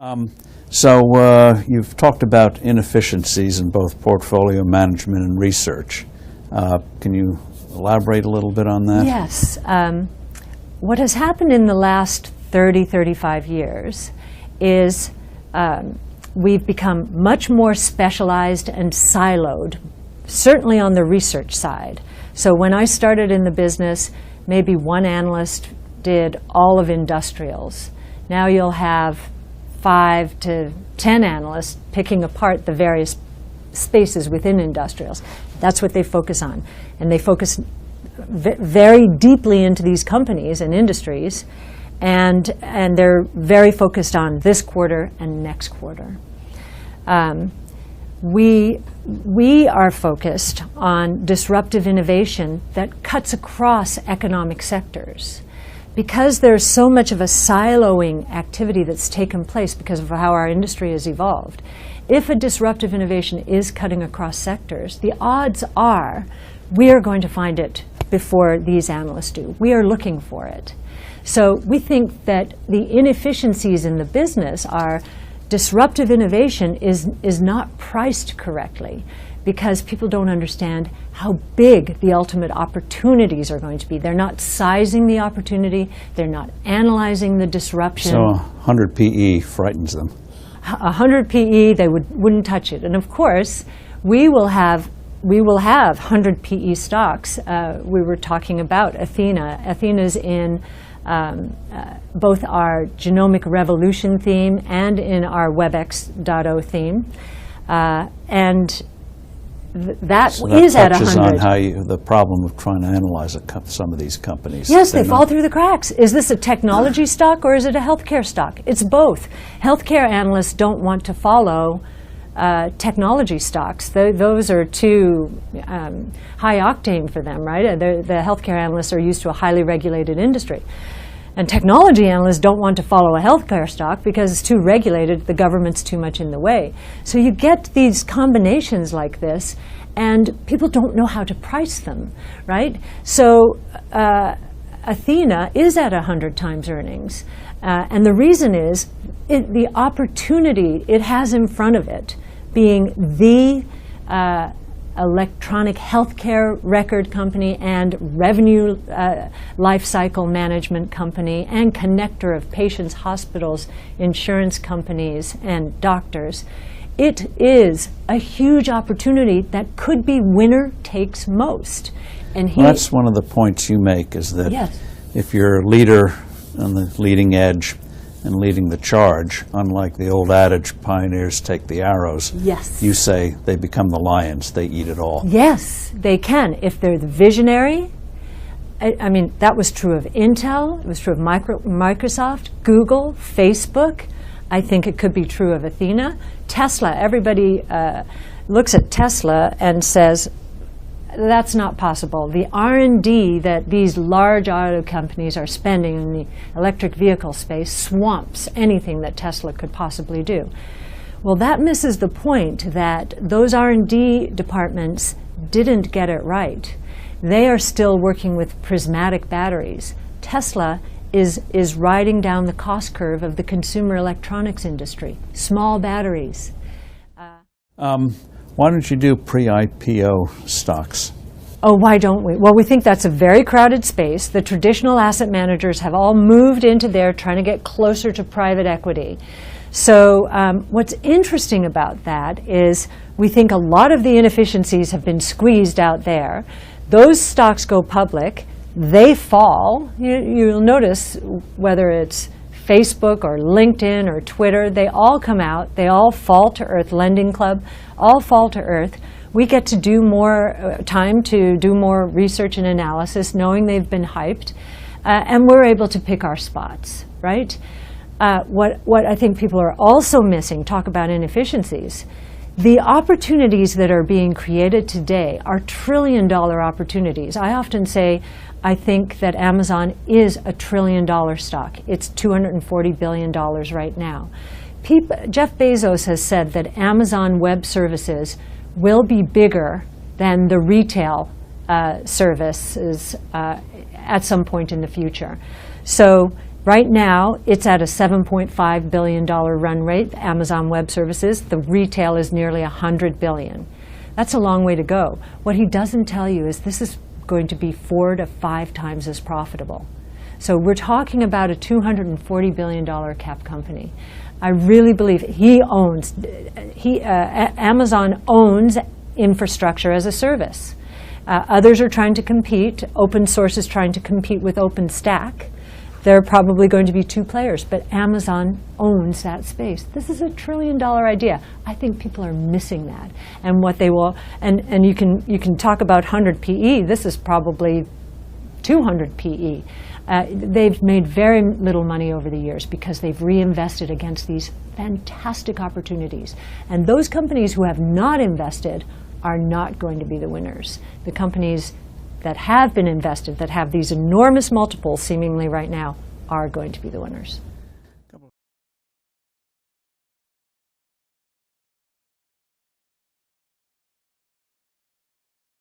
You've talked about inefficiencies in both portfolio management and research. Can you elaborate a little bit on that? Yes. What has happened in the last 30, 35 years is we've become much more specialized and siloed, certainly on the research side. So when I started in the business, maybe one analyst did all of industrials. Now you'll have 5 to 10 analysts picking apart the various spaces within industrials. That's what they focus on. And they focus very deeply into these companies and industries, and they're very focused on this quarter and next quarter. We are focused on disruptive innovation that cuts across economic sectors. Because there's so much of a siloing activity that's taken place because of how our industry has evolved, if a disruptive innovation is cutting across sectors, the odds are we are going to find it before these analysts do. We are looking for it. So we think that the inefficiencies in the business are disruptive innovation is not priced correctly, because people don't understand how big the ultimate opportunities are going to be. They're not sizing the opportunity. They're not analyzing the disruption. So 100 PE frightens them. 100 PE, they wouldn't touch it. And of course, we will have 100 PE stocks. We were talking about Athena. Athena's in both our genomic revolution theme and in our WebEx.0 theme. And that so is at 100. That touches on how the problem of trying to analyze some of these companies. Yes, they fall through the cracks. Is this a technology stock or is it a healthcare stock? It's both. Healthcare analysts don't want to follow technology stocks. Those are too high octane for them, right? The healthcare analysts are used to a highly regulated industry. And technology analysts don't want to follow a healthcare stock because it's too regulated, the government's too much in the way. So you get these combinations like this, and people don't know how to price them, right? So Athena is at 100 times earnings. And the reason is the opportunity it has in front of it, being the electronic healthcare record company and revenue lifecycle management company and connector of patients, hospitals, insurance companies, and doctors. It is a huge opportunity that could be winner takes most. And well, that's one of the points you make, is that yes, if you're a leader on the leading edge and leading the charge, unlike the old adage, pioneers take the arrows, yes, you say they become the lions, they eat it all. Yes, they can. If they're the visionary, I mean, that was true of Intel, it was true of Microsoft, Google, Facebook. I think it could be true of Athena. Tesla, everybody looks at Tesla and says, that's not possible. The R&D that these large auto companies are spending in the electric vehicle space swamps anything that Tesla could possibly do. Well, that misses the point that those R&D departments didn't get it right. They are still working with prismatic batteries. Tesla is riding down the cost curve of the consumer electronics industry. Small batteries. Why don't you do pre-IPO stocks? Oh, why don't we? Well, we think that's a very crowded space. The traditional asset managers have all moved into there trying to get closer to private equity. So what's interesting about that is we think a lot of the inefficiencies have been squeezed out there. Those stocks go public, they fall. You'll notice whether it's Facebook or LinkedIn or Twitter, they all come out, they all fall to earth. Lending Club, all fall to earth. We get to do more time to do more research and analysis, knowing they've been hyped, and we're able to pick our spots, right? What I think people are also missing, talk about inefficiencies, the opportunities that are being created today are trillion-dollar opportunities. I often say, I think that Amazon is a trillion-dollar stock. It's $240 billion right now. Jeff Bezos has said that Amazon Web Services will be bigger than the retail services at some point in the future. So Right now, it's at a $7.5 billion run rate, Amazon Web Services. The retail is nearly $100 billion. That's a long way to go. What he doesn't tell you is this is going to be 4 to 5 times as profitable. So we're talking about a $240 billion cap company. I really believe Amazon owns infrastructure as a service. Others are trying to compete. Open source is trying to compete with OpenStack. There are probably going to be 2 players, but Amazon owns that space. This is a $1 trillion idea. I think people are missing that. And what they will, and you can talk about 100 PE. This is probably 200 PE. They've made very little money over the years because they've reinvested against these fantastic opportunities. And those companies who have not invested are not going to be the winners. The companies that have been invested, that have these enormous multiples seemingly right now, are going to be the winners.